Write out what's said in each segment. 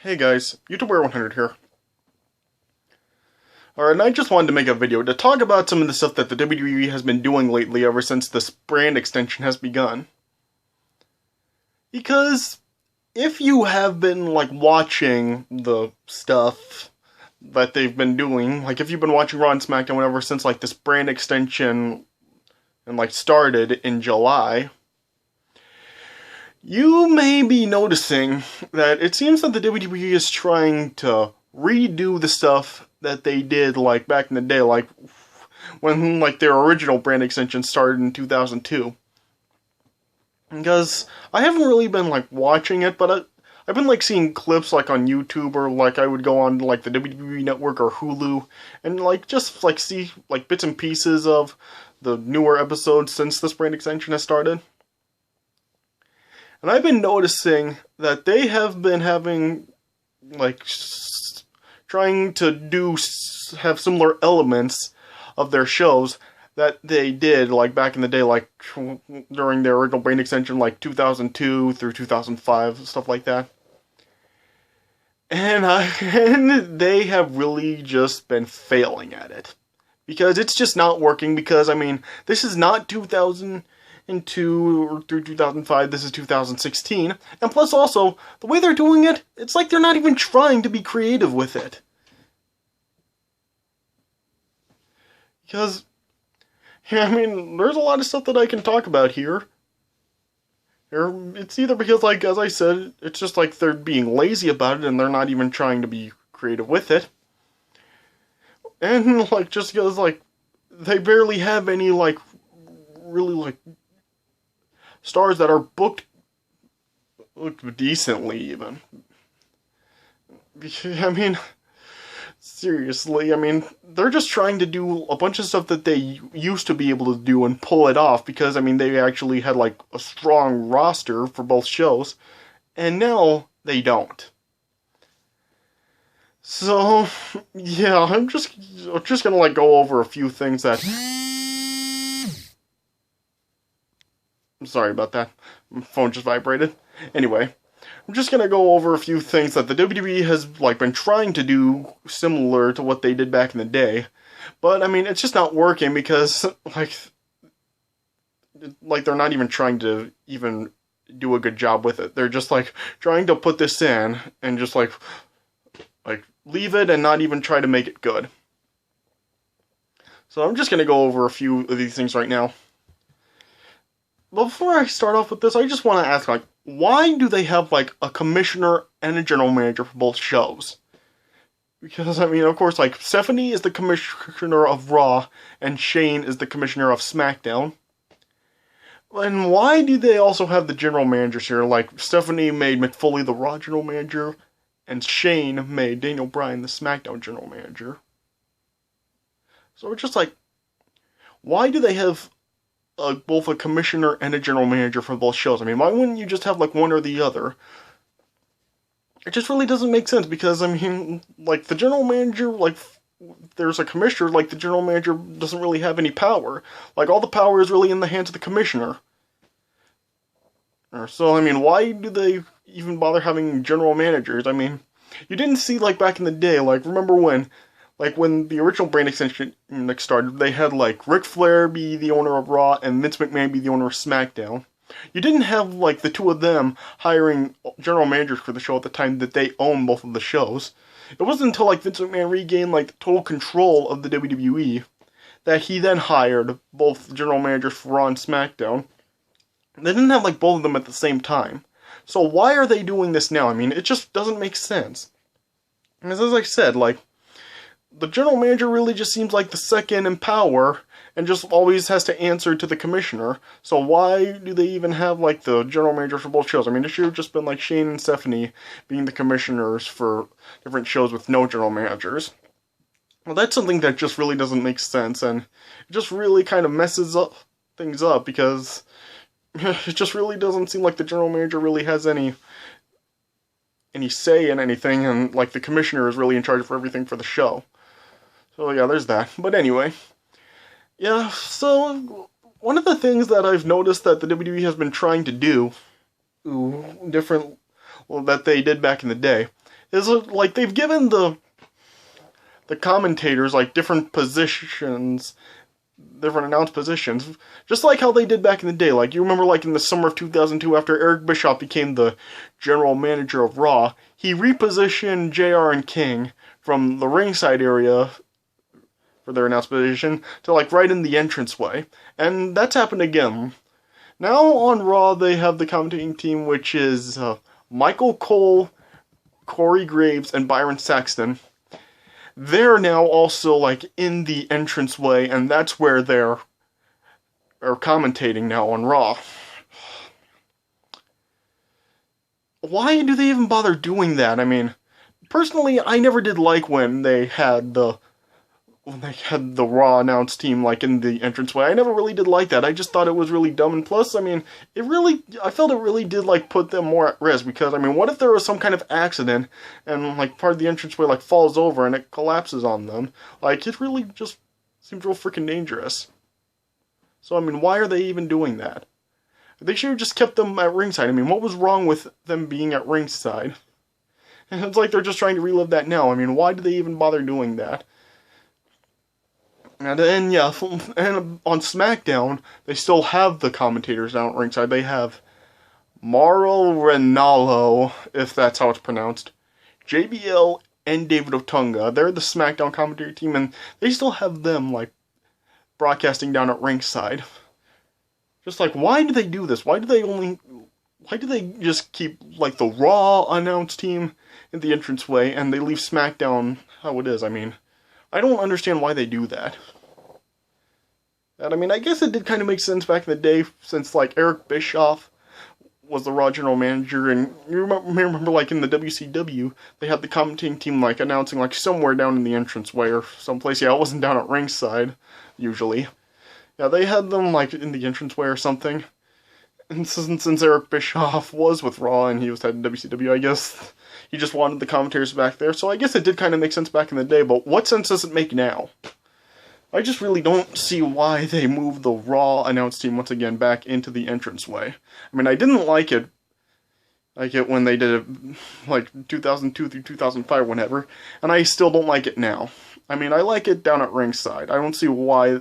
Hey guys, YouTuber100 here. Alright, and I just wanted to make a video to talk about some of the stuff that the WWE has been doing lately ever since this brand extension has begun. Because if you have been, watching the stuff that they've been doing, if you've been watching Raw and Smackdown ever since, this brand extension started in July, you may be noticing that it seems that the WWE is trying to redo the stuff that they did, back in the day, when, their original brand extension started in 2002. Because I haven't really been, watching it, but I've been, seeing clips, on YouTube, or, I would go on, the WWE Network or Hulu, and, just, see, bits and pieces of the newer episodes since this brand extension has started. And I've been noticing that they have been having, trying to have similar elements of their shows that they did, back in the day, during their original brand extension, 2002 through 2005, stuff like that. And they have really just been failing at it. Because it's just not working, because, this is not 2002 through 2005, this is 2016, and plus also, the way they're doing it, it's like they're not even trying to be creative with it. Because, there's a lot of stuff that I can talk about here. It's either because, as I said, it's just they're being lazy about it and they're not even trying to be creative with it. And, just because, they barely have any, really, stars that are booked decently, even. Seriously, they're just trying to do a bunch of stuff that they used to be able to do and pull it off, because, they actually had, a strong roster for both shows, and now they don't. So, yeah, I'm just gonna, go over a few things that... I'm sorry about that. My phone just vibrated. Anyway, I'm just gonna go over a few things that the WWE has, been trying to do similar to what they did back in the day. But, it's just not working because, they're not even trying to even do a good job with it. They're just, trying to put this in and just, leave it and not even try to make it good. So I'm just gonna go over a few of these things right now. But before I start off with this, I just want to ask, why do they have, a commissioner and a general manager for both shows? Because, of course, Stephanie is the commissioner of Raw, and Shane is the commissioner of SmackDown. And why do they also have the general managers here? Stephanie made Mick Foley the Raw general manager, and Shane made Daniel Bryan the SmackDown general manager. So it's just why do they have both a commissioner and a general manager for both shows? Why wouldn't you just have, one or the other? It just really doesn't make sense, because, the general manager, there's a commissioner, the general manager doesn't really have any power. All the power is really in the hands of the commissioner. So, why do they even bother having general managers? You didn't see, back in the day, remember when... when the original brand extension started, they had, Ric Flair be the owner of Raw and Vince McMahon be the owner of SmackDown. You didn't have, the two of them hiring general managers for the show at the time that they owned both of the shows. It wasn't until, Vince McMahon regained, total control of the WWE that he then hired both general managers for Raw and SmackDown. They didn't have, both of them at the same time. So why are they doing this now? It just doesn't make sense. And as I said, the general manager really just seems like the second in power, and just always has to answer to the commissioner. So why do they even have, the general manager for both shows? It should have just been, Shane and Stephanie being the commissioners for different shows with no general managers. Well, that's something that just really doesn't make sense, and it just really kind of messes up things up, because it just really doesn't seem like the general manager really has any say in anything, and, the commissioner is really in charge of everything for the show. So, yeah, there's that. But anyway, yeah, so one of the things that I've noticed that the WWE has been trying to do, that they did back in the day, is like they've given the commentators like different positions, different announced positions, just like how they did back in the day. Like, you remember, like, in the summer of 2002, after Eric Bischoff became the general manager of Raw, he repositioned JR and King from the ringside area for their announced position to, like, right in the entranceway. And that's happened again. Now on Raw, they have the commentating team, which is Michael Cole, Corey Graves, and Byron Saxton. They're now also, like, in the entranceway, and that's where they're commentating now on Raw. Why do they even bother doing that? I mean, personally, I never did like when they had the Raw announced team, like, in the entranceway. I never really did like that. I just thought it was really dumb, and plus, I mean, I felt it really did, like, put them more at risk, because, I mean, what if there was some kind of accident, and, like, part of the entranceway, like, falls over, and it collapses on them? Like, it really just seems real freaking dangerous. So, I mean, why are they even doing that? They should have just kept them at ringside. I mean, what was wrong with them being at ringside? And it's like they're just trying to relive that now. I mean, why do they even bother doing that? And then, yeah, and on SmackDown, they still have the commentators down at ringside. They have Mauro Ranallo, if that's how it's pronounced, JBL, and David Otunga. They're the SmackDown commentary team, and they still have them, like, broadcasting down at ringside. Just like, why do they do this? Why do they just keep, like, the Raw announced team in the entranceway, and they leave SmackDown how it is? I mean, I don't understand why they do that. And I mean, I guess it did kind of make sense back in the day, since, like, Eric Bischoff was the Raw general manager, and you remember, like, in the WCW, they had the commentating team, like, announcing, like, somewhere down in the entranceway, or someplace. Yeah, it wasn't down at ringside, usually. Yeah, they had them, like, in the entranceway or something. And since Eric Bischoff was with Raw, and he was head of WCW, I guess he just wanted the commentators back there, so I guess it did kind of make sense back in the day, but what sense does it make now? I just really don't see why they moved the Raw announce team once again back into the entranceway. I mean, I didn't like it when they did it, like, 2002 through 2005, whenever, and I still don't like it now. I mean, I like it down at ringside. I don't see why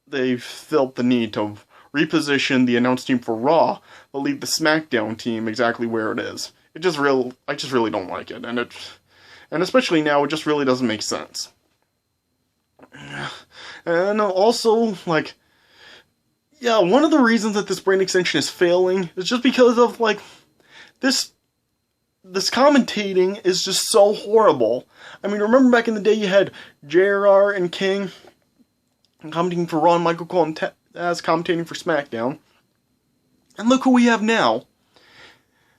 they felt the need to reposition the announce team for Raw, but leave the SmackDown team exactly where it is. I just really don't like it, and especially now, it just really doesn't make sense. And also, like, yeah, one of the reasons that this brand extension is failing is just because of, like, this commentating is just so horrible. I mean, remember back in the day you had JR and King commentating for Raw, and Michael Cole and Taz commentating for SmackDown. And look who we have now.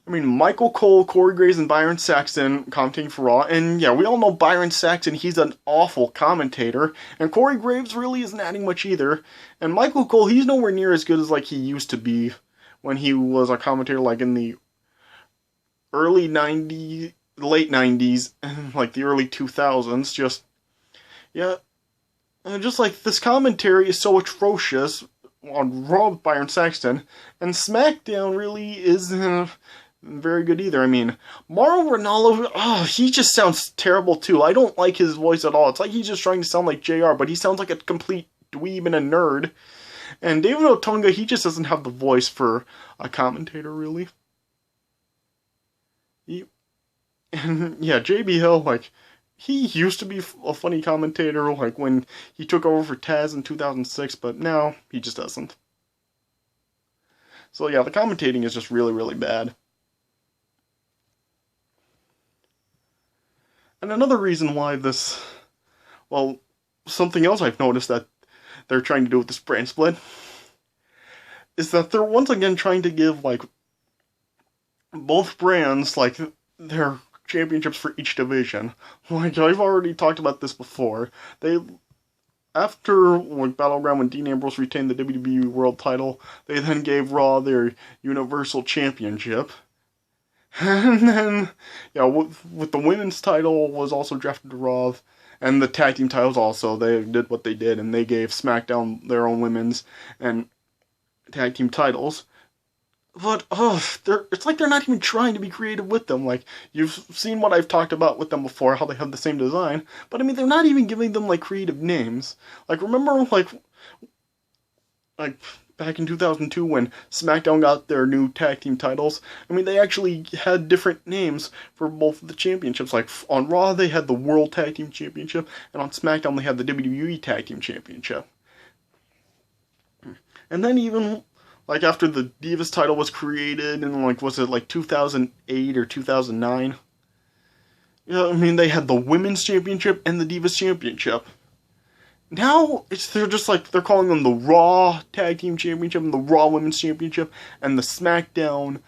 I mean, Michael Cole, Corey Graves, and Byron Saxton commentating for Raw. And yeah, we all know Byron Saxton, he's an awful commentator. And Corey Graves really isn't adding much either. And Michael Cole, he's nowhere near as good as, like, he used to be when he was a commentator, like, in the early 90s, late 90s, and, like, the early 2000s. Just, yeah. And just, like, this commentary is so atrocious on Raw with Byron Saxton. And SmackDown really isn't very good either. I mean, Mauro Ranallo, he just sounds terrible too. I don't like his voice at all. It's like he's just trying to sound like JR, but he sounds like a complete dweeb and a nerd. And David Otunga, he just doesn't have the voice for a commentator, really. And yeah, JBL, like, he used to be a funny commentator, like, when he took over for Taz in 2006, but now he just doesn't. So yeah, the commentating is just really, really bad. And another reason why this, well, something else I've noticed that they're trying to do with this brand split is that they're once again trying to give, like, both brands, like, their championships for each division. Like, I've already talked about this before. After, like, Battleground, when Dean Ambrose retained the WWE World title, they then gave Raw their Universal Championship. And then, yeah, with the women's title was also drafted to Raw, and the tag team titles also, they did what they did, and they gave SmackDown their own women's and tag team titles. But it's like they're not even trying to be creative with them. Like you've seen what I've talked about with them before, how they have the same design. But I mean, they're not even giving them like creative names. Like remember, like back in 2002 when SmackDown got their new tag team titles. I mean, they actually had different names for both of the championships. Like on Raw, they had the World Tag Team Championship, and on SmackDown, they had the WWE Tag Team Championship. And then even like after the Divas title was created in like was it like 2008 or 2009? Yeah, I mean they had the Women's Championship and the Divas Championship. Now they're just like they're calling them the Raw Tag Team Championship and the Raw Women's Championship and the SmackDown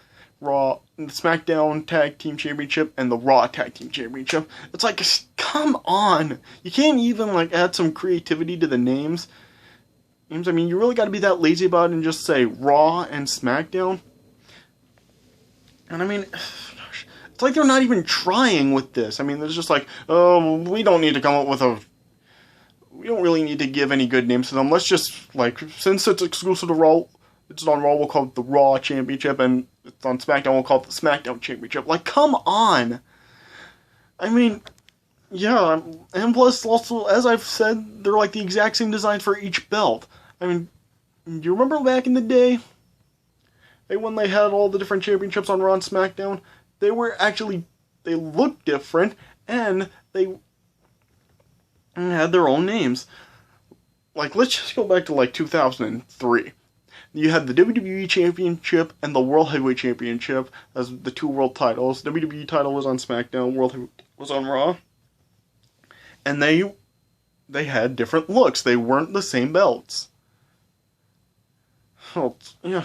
Tag Team Championship and the Raw Tag Team Championship. It's like come on. You can't even like add some creativity to the names. I mean, you really got to be that lazy about it and just say Raw and SmackDown. And I mean, gosh, it's like they're not even trying with this. I mean, there's just like, oh, we don't need to come up with we don't really need to give any good names to them. Let's just, like, since it's exclusive to Raw, it's on Raw, we'll call it the Raw Championship, and it's on SmackDown, we'll call it the SmackDown Championship. Like, come on! I mean, yeah, and plus, also, as I've said, they're like the exact same design for each belt. I mean, do you remember back in the day, when they had all the different championships on Raw and SmackDown? They looked different, and they had their own names. Like, let's just go back to, like, 2003. You had the WWE Championship and the World Heavyweight Championship as the two world titles. WWE title was on SmackDown, World Heavyweight was on Raw. And they had different looks. They weren't the same belts. Oh, yeah.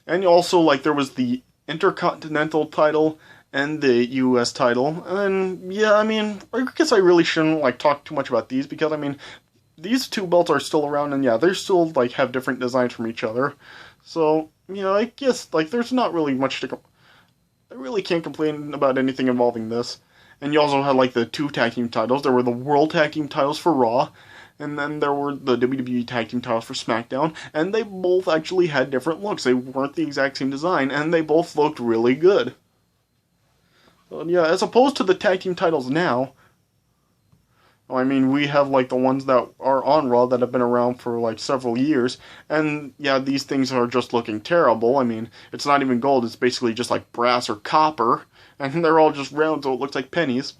And also, like, there was the Intercontinental title and the US title. And, yeah, I mean, I guess I really shouldn't, like, talk too much about these because, I mean, these two belts are still around and, yeah, they're still, like, have different designs from each other. So, you know, I guess, like, there's not really much to I really can't complain about anything involving this. And you also had, like, the two tag team titles. There were the World Tag Team titles for Raw, and then there were the WWE Tag Team titles for SmackDown, and they both actually had different looks. They weren't the exact same design, and they both looked really good. So, yeah, as opposed to the tag team titles now, I mean, we have, like, the ones that are on Raw that have been around for, like, several years, and, yeah, these things are just looking terrible. I mean, it's not even gold, it's basically just, like, brass or copper, and they're all just round, so it looks like pennies.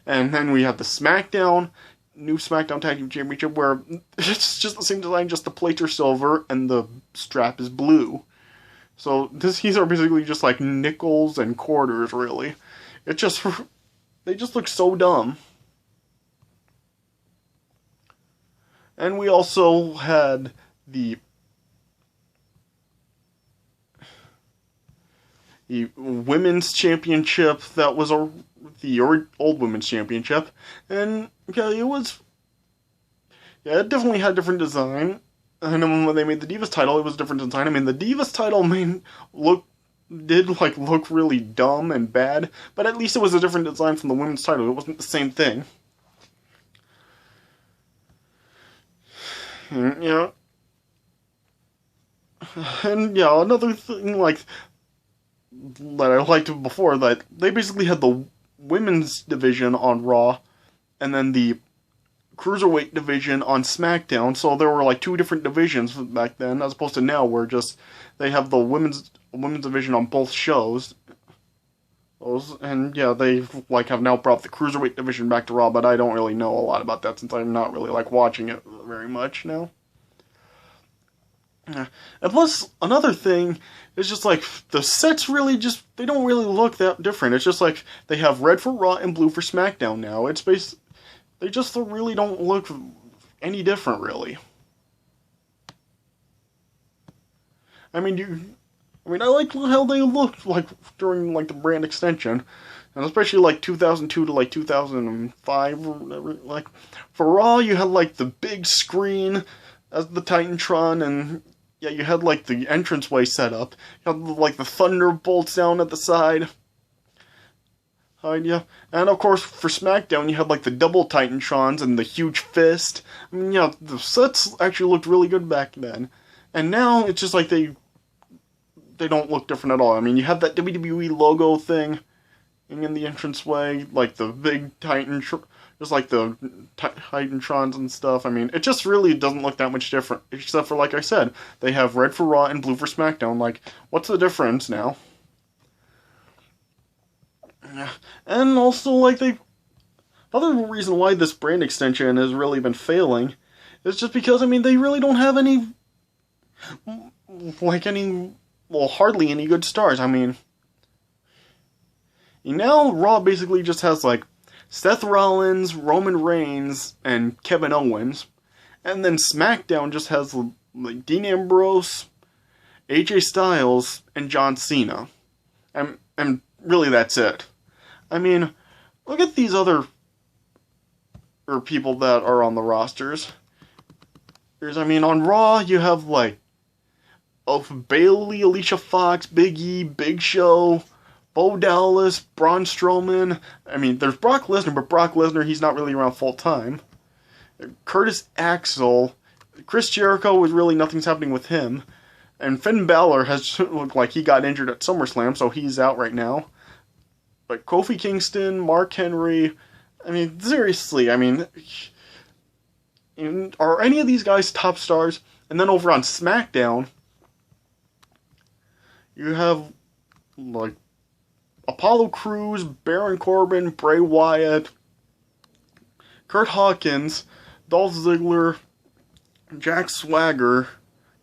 And then we have the new SmackDown Tag Team Championship, where it's just the same design, just the plates are silver, and the strap is blue. So, these are basically just, like, nickels and quarters, really. They just look so dumb. And we also had the women's championship that was the old women's championship, and yeah, it definitely had different design. And then when they made the Divas title, it was different design. I mean, the Divas title did look really dumb and bad, but at least it was a different design from the women's title. It wasn't the same thing. Yeah. And yeah, another thing like that I liked before, that they basically had the women's division on Raw and then the cruiserweight division on SmackDown, so there were like two different divisions back then, as opposed to now where just they have the women's division on both shows. And yeah, they like have now brought the cruiserweight division back to Raw, but I don't really know a lot about that since I'm not really like watching it very much now. And plus, another thing is just like the sets really they don't really look that different. It's just like they have red for Raw and blue for SmackDown now. They just really don't look any different, really. I mean, I like how they looked like during like the brand extension, and especially like 2002 to like 2005 or whatever. Like for Raw, you had like the big screen as the Titantron, and yeah, you had like the entranceway set up. You had like the thunderbolts down at the side. Yeah, and of course for SmackDown, you had like the double Titantrons and the huge fist. I mean, yeah, the sets actually looked really good back then, and now it's just like they they don't look different at all. I mean, you have that WWE logo thing in the entranceway, like the big Titan, just like the Titantrons and stuff. I mean, it just really doesn't look that much different, except for, like I said, they have red for Raw and blue for SmackDown. Like, what's the difference now? And also, like, another reason why this brand extension has really been failing is just because, I mean, they really don't have any, well, hardly any good stars. I mean, now Raw basically just has, like, Seth Rollins, Roman Reigns, and Kevin Owens. And then SmackDown just has, like, Dean Ambrose, AJ Styles, and John Cena. And really that's it. I mean, look at these other people that are on the rosters. I mean, on Raw, you have, like, Bayley, Alicia Fox, Big E, Big Show, Bo Dallas, Braun Strowman. I mean, there's Brock Lesnar, but Brock Lesnar, he's not really around full time. Curtis Axel, Chris Jericho, was really nothing's happening with him. And Finn Balor has looked like he got injured at SummerSlam, so he's out right now. But Kofi Kingston, Mark Henry, I mean, seriously, I mean, are any of these guys top stars? And then over on SmackDown, you have, like, Apollo Crews, Baron Corbin, Bray Wyatt, Kurt Hawkins, Dolph Ziggler, Jack Swagger,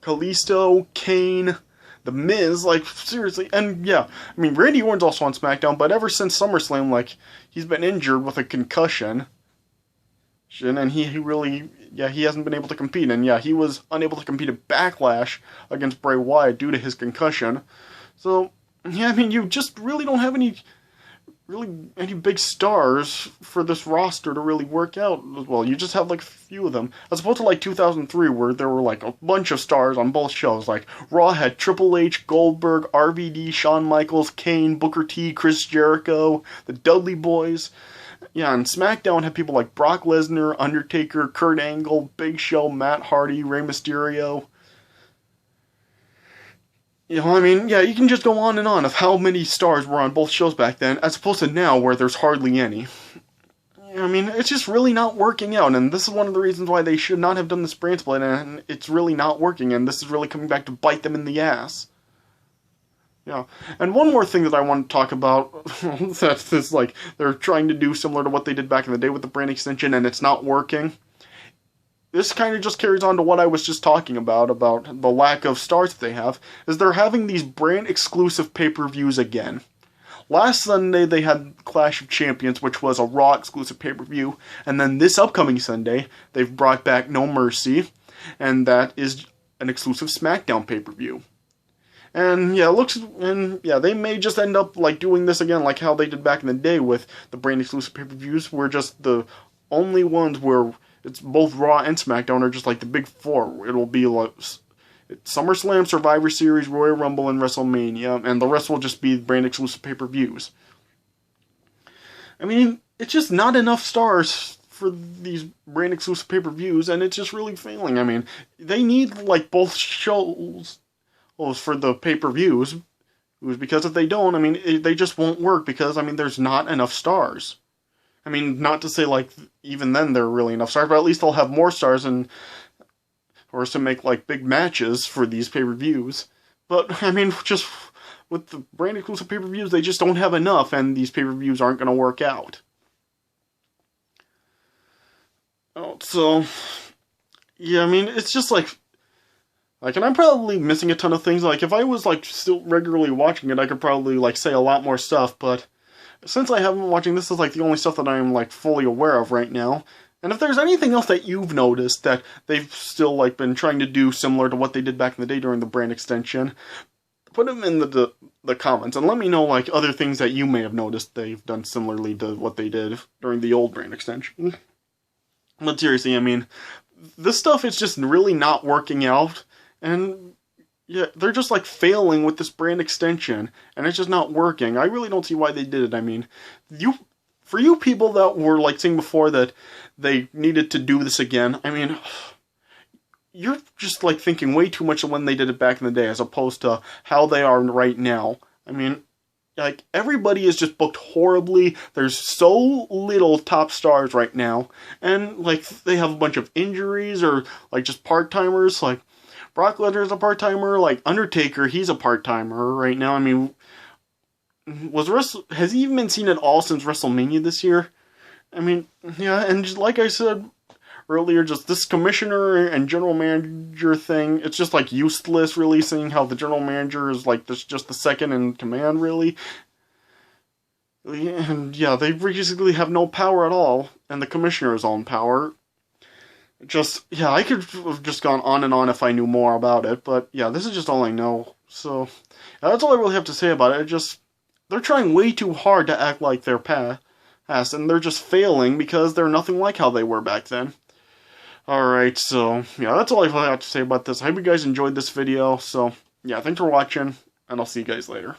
Kalisto, Kane, The Miz, like, seriously, and yeah, I mean, Randy Orton's also on SmackDown, but ever since SummerSlam, like, he's been injured with a concussion, and he really, yeah, he hasn't been able to compete, and yeah, he was unable to compete at Backlash against Bray Wyatt due to his concussion, so, yeah, I mean, you just really don't have any big stars for this roster to really work out. Well, you just have, like, a few of them. As opposed to, like, 2003, where there were, like, a bunch of stars on both shows. Like, Raw had Triple H, Goldberg, RVD, Shawn Michaels, Kane, Booker T, Chris Jericho, the Dudley Boys. Yeah, and SmackDown had people like Brock Lesnar, Undertaker, Kurt Angle, Big Show, Matt Hardy, Rey Mysterio. You know, I mean, yeah, you can just go on and on of how many stars were on both shows back then, as opposed to now, where there's hardly any. I mean, it's just really not working out, and this is one of the reasons why they should not have done this brand split, and it's really not working, and this is really coming back to bite them in the ass. Yeah, and one more thing that I want to talk about, that's this, like, they're trying to do similar to what they did back in the day with the brand extension, and it's not working. This kind of just carries on to what I was just talking about the lack of stars that they have, is they're having these brand-exclusive pay-per-views again. Last Sunday, they had Clash of Champions, which was a Raw exclusive pay-per-view, and then this upcoming Sunday, they've brought back No Mercy, and that is an exclusive SmackDown pay-per-view. And yeah, they may just end up, like, doing this again, like how they did back in the day with the brand-exclusive pay-per-views, where just the only ones where it's both Raw and SmackDown are just like the big four. It'll be like SummerSlam, Survivor Series, Royal Rumble, and WrestleMania, and the rest will just be brand exclusive pay-per-views. I mean, it's just not enough stars for these brand exclusive pay-per-views, and it's just really failing. I mean, they need, like, both shows for the pay-per-views, because if they don't, I mean, they just won't work, because, I mean, there's not enough stars. I mean, not to say, like, even then there are really enough stars, but at least they'll have more stars or to make, like, big matches for these pay-per-views. But, I mean, just with the brand exclusive pay-per-views, they just don't have enough, and these pay-per-views aren't going to work out. Oh, so, yeah, I mean, it's just, like, and I'm probably missing a ton of things. Like, if I was, like, still regularly watching it, I could probably, like, say a lot more stuff, but since I haven't been watching, this is, like, the only stuff that I'm, like, fully aware of right now. And if there's anything else that you've noticed that they've still, like, been trying to do similar to what they did back in the day during the brand extension, put them in the comments, and let me know, like, other things that you may have noticed they've done similarly to what they did during the old brand extension. But seriously, I mean, this stuff is just really not working out, and yeah, they're just, like, failing with this brand extension, and it's just not working. I really don't see why they did it. I mean, for you people that were, like, saying before that they needed to do this again, I mean, you're just like thinking way too much of when they did it back in the day as opposed to how they are right now. I mean, like, everybody is just booked horribly. There's so little top stars right now. And, like, they have a bunch of injuries or, like, just part-timers. Like, Brock Lesnar's a part-timer. Like, Undertaker, he's a part-timer right now. I mean, has he even been seen at all since WrestleMania this year? I mean, yeah, and just like I said earlier, just this commissioner and general manager thing, it's just like useless, really, seeing how the general manager is like this, just the second in command, really. And yeah, they basically have no power at all, and the commissioner is all in power. Just, yeah, I could have just gone on and on if I knew more about it, but yeah, this is just all I know. So, yeah, that's all I really have to say about it. They're trying way too hard to act like they're past, and they're just failing because they're nothing like how they were back then. Alright, so, yeah, that's all I have to say about this. I hope you guys enjoyed this video, so, yeah, thanks for watching, and I'll see you guys later.